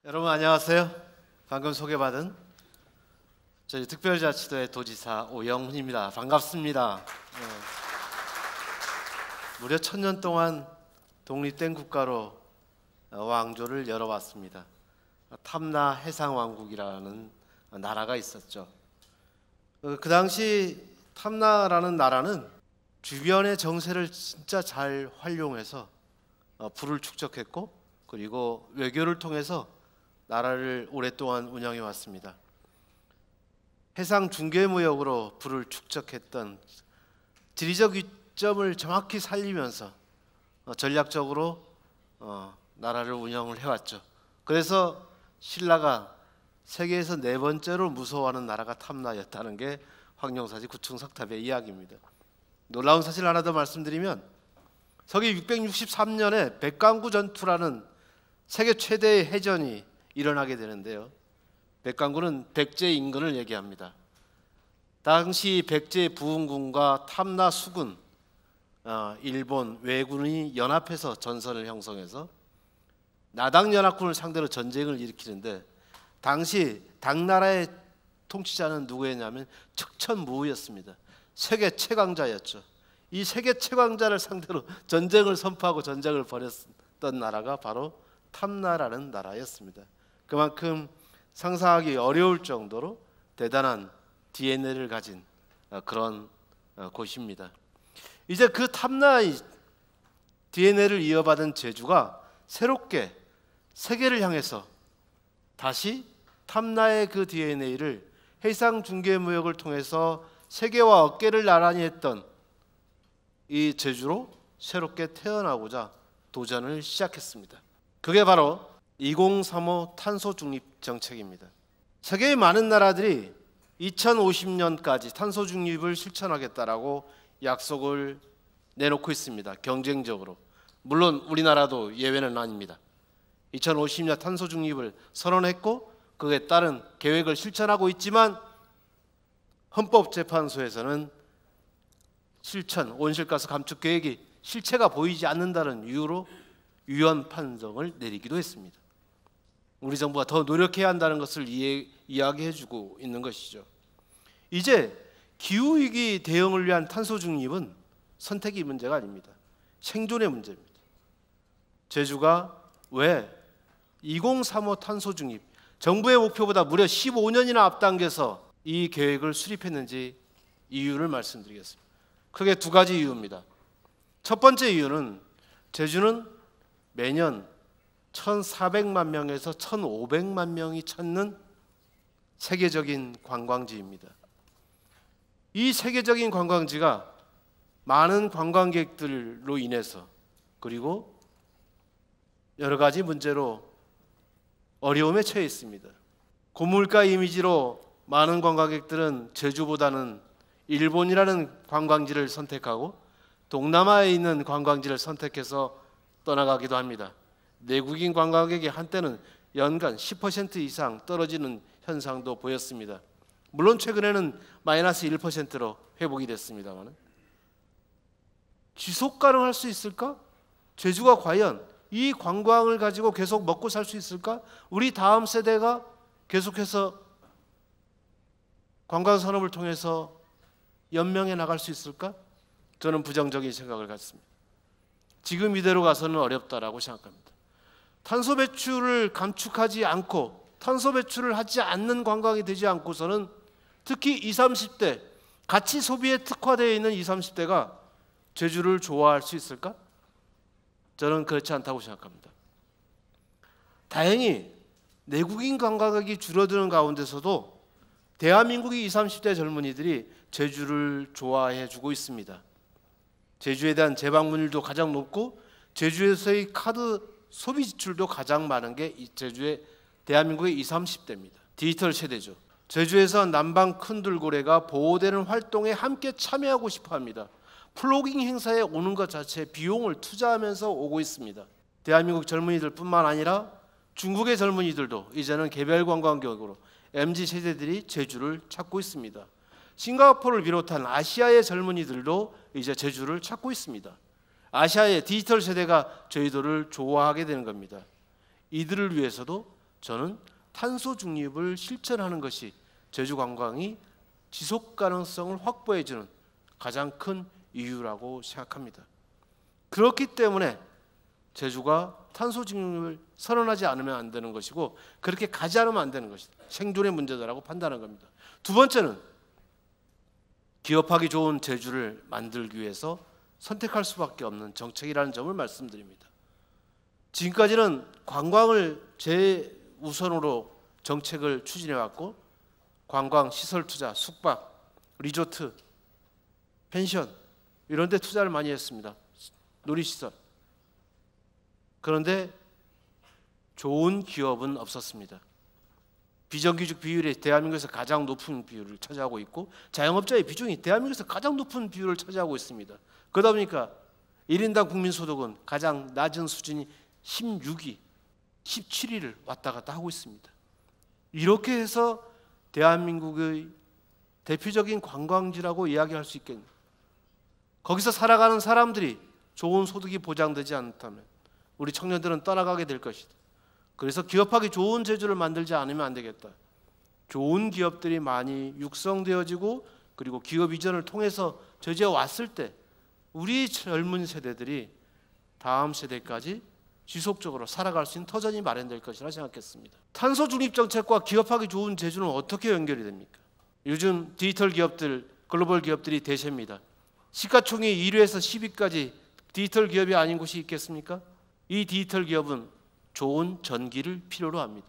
여러분 안녕하세요. 방금 소개받은 저희 특별자치도의 도지사 오영훈입니다. 반갑습니다. 무려 1000년 동안 독립된 국가로 왕조를 열어왔습니다. 탐나 해상왕국이라는 나라가 있었죠. 그 당시 탐나라는 나라는 주변의 정세를 진짜 잘 활용해서 부를 축적했고, 그리고 외교를 통해서 나라를 오랫동안 운영해 왔습니다. 해상 중개무역으로 부를 축적했던 지리적 이점을 정확히 살리면서 전략적으로 나라를 운영을 해왔죠. 그래서 신라가 세계에서 4번째로 무서워하는 나라가 탐나였다는 게 황룡사지 구층석탑의 이야기입니다. 놀라운 사실 하나 더 말씀드리면, 서기 663년에 백강구 전투라는 세계 최대의 해전이 일어나게 되는데요. 백강구는 백제 인근을 얘기합니다. 당시 백제 부흥군과 탐나 수군, 일본 왜군이 연합해서 전선을 형성해서 나당연합군을 상대로 전쟁을 일으키는데, 당시 당나라의 통치자는 누구였냐면 척천무우였습니다. 세계 최강자였죠. 이 세계 최강자를 상대로 전쟁을 선포하고 전쟁을 벌였던 나라가 바로 탐나라는 나라였습니다. 그만큼 상상하기 어려울 정도로 대단한 DNA를 가진 그런 곳입니다. 이제 그 탐나의 DNA를 이어받은 제주가 새롭게 세계를 향해서 다시 탐나의 그 DNA를 해상 중개무역을 통해서 세계와 어깨를 나란히 했던 이 제주로 새롭게 태어나고자 도전을 시작했습니다. 그게 바로 2035 탄소 중립 정책입니다. 세계의 많은 나라들이 2050년까지 탄소 중립을 실천하겠다라고 약속을 내놓고 있습니다. 경쟁적으로. 물론 우리나라도 예외는 아닙니다. 2050년 탄소 중립을 선언했고 그에 따른 계획을 실천하고 있지만, 헌법재판소에서는 실천, 온실가스 감축 계획이 실체가 보이지 않는다는 이유로 위헌 판정을 내리기도 했습니다. 우리 정부가 더 노력해야 한다는 것을 이야기해주고 있는 것이죠. 이제 기후위기 대응을 위한 탄소 중립은 선택의 문제가 아닙니다. 생존의 문제입니다. 제주가 왜 2035 탄소 중립, 정부의 목표보다 무려 15년이나 앞당겨서 이 계획을 수립했는지 이유를 말씀드리겠습니다. 크게 2가지 이유입니다. 첫 번째 이유는 제주는 매년 1,400만 명에서 1,500만 명이 찾는 세계적인 관광지입니다. 이 세계적인 관광지가 많은 관광객들로 인해서, 그리고 여러 가지 문제로 어려움에 처해 있습니다. 고물가 이미지로 많은 관광객들은 제주보다는 일본이라는 관광지를 선택하고 동남아에 있는 관광지를 선택해서 떠나가기도 합니다. 내국인 관광객이 한때는 연간 10% 이상 떨어지는 현상도 보였습니다. 물론 최근에는 마이너스 1%로 회복이 됐습니다만, 지속 가능할 수 있을까? 제주가 과연 이 관광을 가지고 계속 먹고 살 수 있을까? 우리 다음 세대가 계속해서 관광 산업을 통해서 연명해 나갈 수 있을까? 저는 부정적인 생각을 갖습니다. 지금 이대로 가서는 어렵다라고 생각합니다. 탄소 배출을 감축하지 않고 탄소 배출을 하지 않는 관광이 되지 않고서는, 특히 20, 30대 가치 소비에 특화되어 있는 20, 30대가 제주를 좋아할 수 있을까? 저는 그렇지 않다고 생각합니다. 다행히 내국인 관광객이 줄어드는 가운데서도 대한민국의 20, 30대 젊은이들이 제주를 좋아해 주고 있습니다. 제주에 대한 재방문율도 가장 높고 제주에서의 카드 소비 지출도 가장 많은 게 제주의 대한민국의 20, 30대입니다. 디지털 세대죠. 제주에서 남방 큰둘고래가 보호되는 활동에 함께 참여하고 싶어합니다. 플로깅 행사에 오는 것 자체에 비용을 투자하면서 오고 있습니다. 대한민국 젊은이들뿐만 아니라 중국의 젊은이들도 이제는 개별 관광객으로 MZ 세대들이 제주를 찾고 있습니다. 싱가포르를 비롯한 아시아의 젊은이들도 이제 제주를 찾고 있습니다. 아시아의 디지털 세대가 저희들을 좋아하게 되는 겁니다. 이들을 위해서도 저는 탄소 중립을 실천하는 것이 제주 관광이 지속 가능성을 확보해 주는 가장 큰 이유라고 생각합니다. 그렇기 때문에 제주가 탄소 중립을 선언하지 않으면 안 되는 것이고 그렇게 가지 않으면 안 되는 것이다. 생존의 문제다라고 판단한 겁니다. 두 번째는 기업하기 좋은 제주를 만들기 위해서 선택할 수밖에 없는 정책이라는 점을 말씀드립니다. 지금까지는 관광을 제우선으로 정책을 추진해왔고 관광, 시설 투자, 숙박, 리조트, 펜션 이런 데 투자를 많이 했습니다. 놀이시설. 그런데 좋은 기업은 없었습니다. 비정규직 비율이 대한민국에서 가장 높은 비율을 차지하고 있고 자영업자의 비중이 대한민국에서 가장 높은 비율을 차지하고 있습니다. 그러다 보니까 1인당 국민소득은 가장 낮은 수준이 16위, 17위를 왔다 갔다 하고 있습니다. 이렇게 해서 대한민국의 대표적인 관광지라고 이야기할 수 있겠네요. 거기서 살아가는 사람들이 좋은 소득이 보장되지 않다면 우리 청년들은 떠나가게 될 것이다. 그래서 기업하기 좋은 제주를 만들지 않으면 안 되겠다. 좋은 기업들이 많이 육성되어지고 그리고 기업 이전을 통해서 제주에 왔을 때 우리 젊은 세대들이 다음 세대까지 지속적으로 살아갈 수 있는 터전이 마련될 것이라 생각했습니다. 탄소 중립 정책과 기업하기 좋은 제주는 어떻게 연결이 됩니까? 요즘 디지털 기업들, 글로벌 기업들이 대세입니다. 시가총액 1위에서 10위까지 디지털 기업이 아닌 곳이 있겠습니까? 이 디지털 기업은 좋은 전기를 필요로 합니다.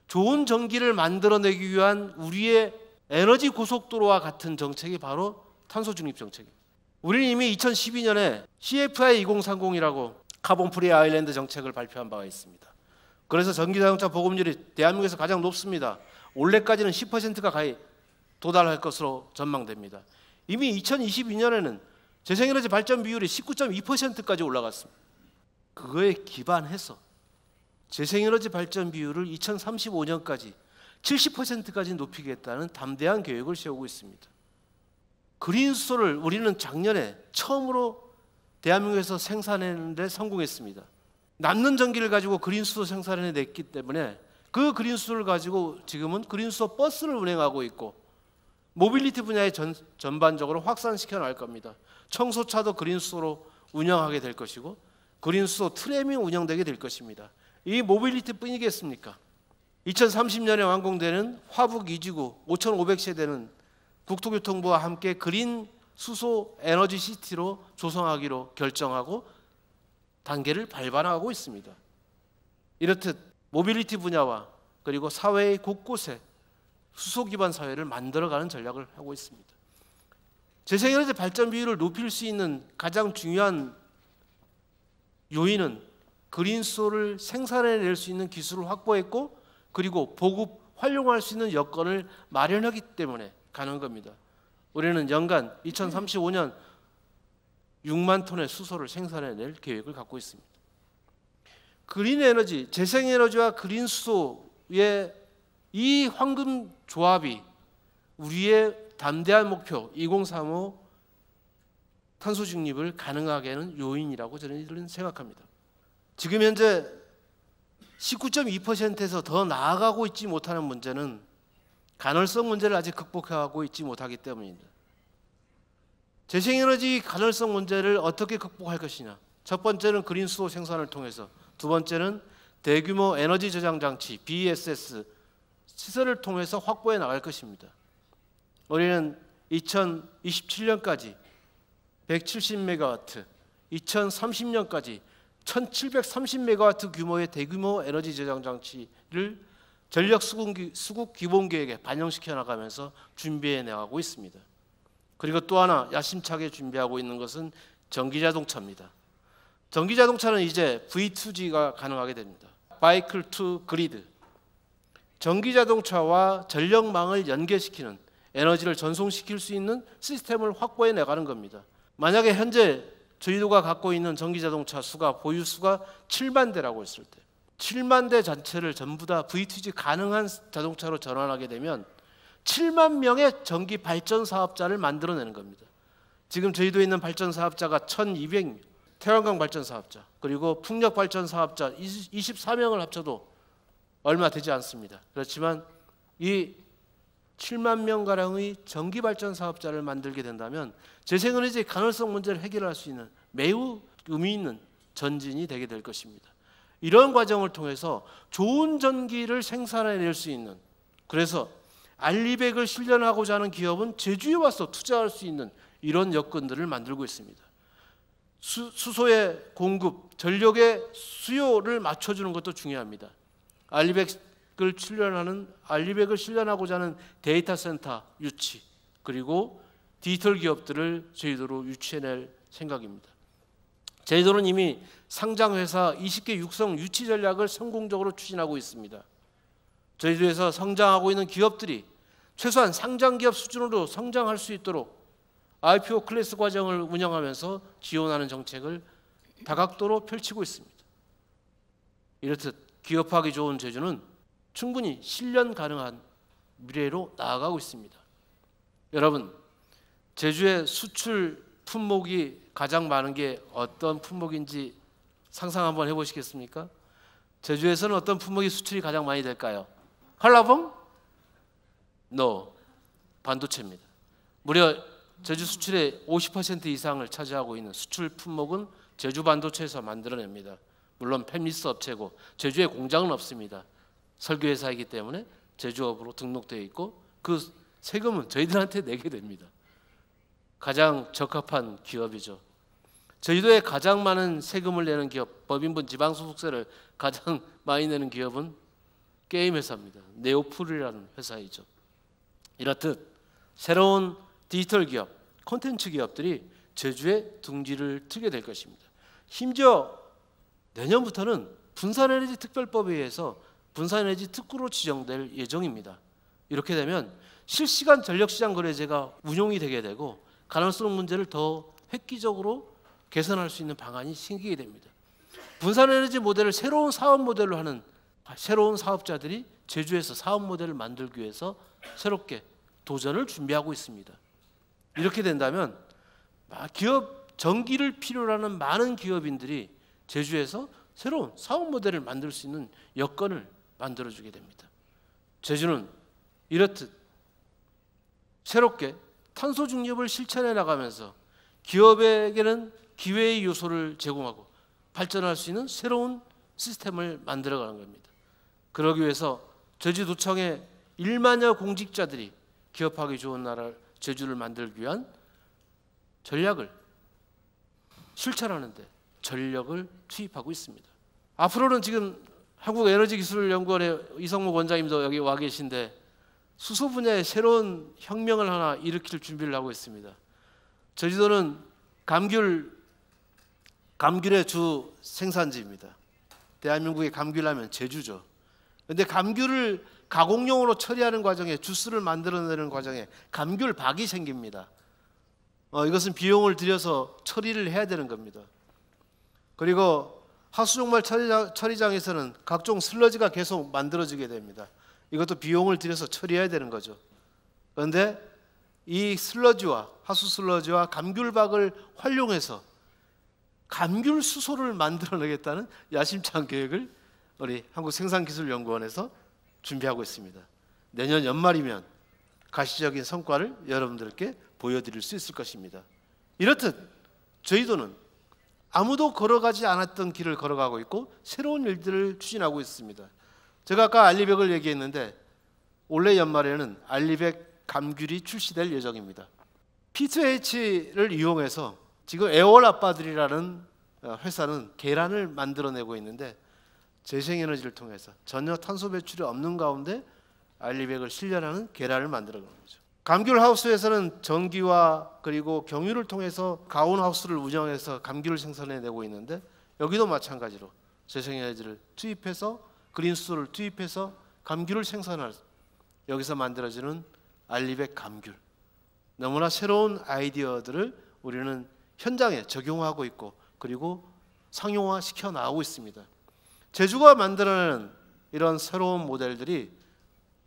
좋은 전기를 만들어내기 위한 우리의 에너지 고속도로와 같은 정책이 바로 탄소 중립 정책입니다. 우리는 이미 2012년에 CFI 2030이라고 카본 프리 아일랜드 정책을 발표한 바가 있습니다. 그래서 전기자동차 보급률이 대한민국에서 가장 높습니다. 올해까지는 10%가 가까이 도달할 것으로 전망됩니다. 이미 2022년에는 재생에너지 발전 비율이 19.2%까지 올라갔습니다. 그거에 기반해서 재생에너지 발전 비율을 2035년까지 70%까지 높이겠다는 담대한 계획을 세우고 있습니다. 그린 수소를 우리는 작년에 처음으로 대한민국에서 생산하는 데 성공했습니다. 남는 전기를 가지고 그린 수소 생산해냈기 때문에 그 그린 수소를 가지고 지금은 그린 수소 버스를 운행하고 있고 모빌리티 분야에 전반적으로 확산시켜 나갈 겁니다. 청소차도 그린 수소로 운영하게 될 것이고 그린 수소 트램이 운영되게 될 것입니다. 이 모빌리티 뿐이겠습니까? 2030년에 완공되는 화북 2지구 5,500세대는 국토교통부와 함께 그린 수소 에너지 시티로 조성하기로 결정하고 단계를 밟아나가고 있습니다. 이렇듯 모빌리티 분야와 그리고 사회의 곳곳에 수소 기반 사회를 만들어가는 전략을 하고 있습니다. 재생에너지 발전 비율을 높일 수 있는 가장 중요한 요인은 그린 수소를 생산해낼 수 있는 기술을 확보했고 그리고 보급 활용할 수 있는 여건을 마련하기 때문에 가능한 겁니다. 우리는 연간 2035년 6만 톤의 수소를 생산해낼 계획을 갖고 있습니다. 그린 에너지, 재생에너지와 그린 수소의 이 황금 조합이 우리의 담대한 목표 2035 탄소 중립을 가능하게 하는 요인이라고 저는 생각합니다. 지금 현재 19.2%에서 더 나아가고 있지 못하는 문제는 간헐성 문제를 아직 극복하고 있지 못하기 때문입니다. 재생에너지 간헐성 문제를 어떻게 극복할 것이냐. 첫 번째는 그린 수소 생산을 통해서, 두 번째는 대규모 에너지 저장 장치 BESS 시설을 통해서 확보해 나갈 것입니다. 우리는 2027년까지 170메가와트, 2030년까지 1730메가와트 규모의 대규모 에너지 저장 장치를 전력 수급 기본 계획에 반영시켜 나가면서 준비해 나가고 있습니다. 그리고 또 하나 야심차게 준비하고 있는 것은 전기자동차입니다. 전기자동차는 이제 V2G가 가능하게 됩니다. Vehicle to Grid. 전기자동차와 전력망을 연계시키는 에너지를 전송시킬 수 있는 시스템을 확보해 나가는 겁니다. 만약에 현재 저희도가 갖고 있는 전기자동차 수가 보유 수가 7만 대라고 했을 때 7만 대 전체를 전부 다 V2G 가능한 자동차로 전환하게 되면 7만 명의 전기 발전 사업자를 만들어내는 겁니다. 지금 저희도에 있는 발전 사업자가 1,200명, 태양광 발전 사업자, 그리고 풍력 발전 사업자 24명을 합쳐도 얼마 되지 않습니다. 그렇지만 이 7만 명가량의 전기발전 사업자를 만들게 된다면 재생에너지 가능성 문제를 해결할 수 있는 매우 의미 있는 전진이 되게 될 것입니다. 이런 과정을 통해서 좋은 전기를 생산해낼 수 있는, 그래서 알리백을 실현하고자 하는 기업은 제주에 와서 투자할 수 있는 이런 여건들을 만들고 있습니다. 수소의 공급, 전력의 수요를 맞춰주는 것도 중요합니다. 알리백을 실현하고자 하는 데이터 센터 유치, 그리고 디지털 기업들을 제주도로 유치해낼 생각입니다. 제주도는 이미 상장회사 20개 육성 유치 전략을 성공적으로 추진하고 있습니다. 제주도에서 성장하고 있는 기업들이 최소한 상장기업 수준으로 성장할 수 있도록 IPO 클래스 과정을 운영하면서 지원하는 정책을 다각도로 펼치고 있습니다. 이렇듯 기업하기 좋은 제주는 충분히 실현 가능한 미래로 나아가고 있습니다. 여러분, 제주의 수출 품목이 가장 많은 게 어떤 품목인지 상상 한번 해보시겠습니까? 제주에서는 어떤 품목이 수출이 가장 많이 될까요? 한라봉? No. 반도체입니다. 무려 제주 수출의 50% 이상을 차지하고 있는 수출 품목은 제주 반도체에서 만들어냅니다. 물론 팹리스 업체고 제주에 공장은 없습니다. 설계회사이기 때문에 제주업으로 등록되어 있고 그 세금은 저희들한테 내게 됩니다. 가장 적합한 기업이죠. 제주도에 가장 많은 세금을 내는 기업, 법인분 지방소득세를 가장 많이 내는 기업은 게임 회사입니다. 네오풀이라는 회사이죠. 이렇듯 새로운 디지털 기업, 콘텐츠 기업들이 제주에 둥지를 트게 될 것입니다. 심지어 내년부터는 분산에너지 특별법에 의해서 분산에너지 특구로 지정될 예정입니다. 이렇게 되면 실시간 전력시장 거래제가 운용이 되게 되고 가능성 문제를 더 획기적으로 개선할 수 있는 방안이 생기게 됩니다. 분산에너지 모델을 새로운 사업 모델로 하는 새로운 사업자들이 제주에서 사업 모델을 만들기 위해서 새롭게 도전을 준비하고 있습니다. 이렇게 된다면 기업 전기를 필요로 하는 많은 기업인들이 제주에서 새로운 사업 모델을 만들 수 있는 여건을 만들어주게 됩니다. 제주는 이렇듯 새롭게 탄소 중립을 실천해 나가면서 기업에게는 기회의 요소를 제공하고 발전할 수 있는 새로운 시스템을 만들어가는 겁니다. 그러기 위해서 제주도청의 1만여 공직자들이 기업하기 좋은 나라 제주를 만들기 위한 전략을 실천하는 데 전력을 투입하고 있습니다. 앞으로는 지금 한국에너지기술연구원의 이성목 원장님도 여기 와 계신데 수소 분야에 새로운 혁명을 하나 일으킬 준비를 하고 있습니다. 제주도는 감귤의 주 생산지입니다. 대한민국의 감귤하면 제주죠. 그런데 감귤을 가공용으로 처리하는 과정에 주스를 만들어내는 과정에 감귤박이 생깁니다. 이것은 비용을 들여서 처리를 해야 되는 겁니다. 그리고 하수종말 처리장에서는 각종 슬러지가 계속 만들어지게 됩니다. 이것도 비용을 들여서 처리해야 되는 거죠. 그런데 이 슬러지와 하수 슬러지와 감귤박을 활용해서 감귤 수소를 만들어내겠다는 야심찬 계획을 우리 한국생산기술연구원에서 준비하고 있습니다. 내년 연말이면 가시적인 성과를 여러분들께 보여드릴 수 있을 것입니다. 이렇듯 저희도는 아무도 걸어가지 않았던 길을 걸어가고 있고 새로운 일들을 추진하고 있습니다. 제가 아까 알리백을 얘기했는데 올해 연말에는 알리백 감귤이 출시될 예정입니다. P2H를 이용해서 지금 애월 아빠들이라는 회사는 계란을 만들어내고 있는데 재생에너지를 통해서 전혀 탄소 배출이 없는 가운데 알리백을 실현하는 계란을 만들어가는 거죠. 감귤하우스에서는 전기와 그리고 경유를 통해서 가온하우스를 운영해서 감귤을 생산해내고 있는데 여기도 마찬가지로 재생에너지를 투입해서 그린수소를 투입해서 감귤을 생산할 여기서 만들어지는 알리백 감귤, 너무나 새로운 아이디어들을 우리는 현장에 적용하고 있고 그리고 상용화시켜 나가고 있습니다. 제주가 만들어내는 이런 새로운 모델들이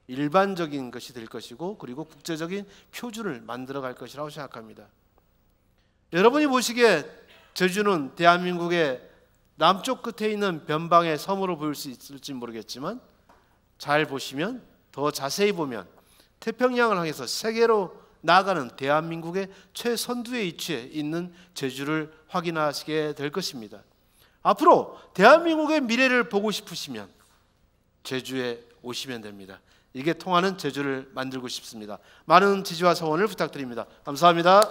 일반적인 것이 될 것이고 그리고 국제적인 표준을 만들어갈 것이라고 생각합니다. 여러분이 보시기에 제주는 대한민국의 남쪽 끝에 있는 변방의 섬으로 보일 수 있을지 모르겠지만 잘 보시면, 더 자세히 보면 태평양을 향해서 세계로 나아가는 대한민국의 최선두에 위치해 있는 제주를 확인하시게 될 것입니다. 앞으로 대한민국의 미래를 보고 싶으시면 제주에 오시면 됩니다. 이게 통하는 제주를 만들고 싶습니다. 많은 지지와 성원을 부탁드립니다. 감사합니다.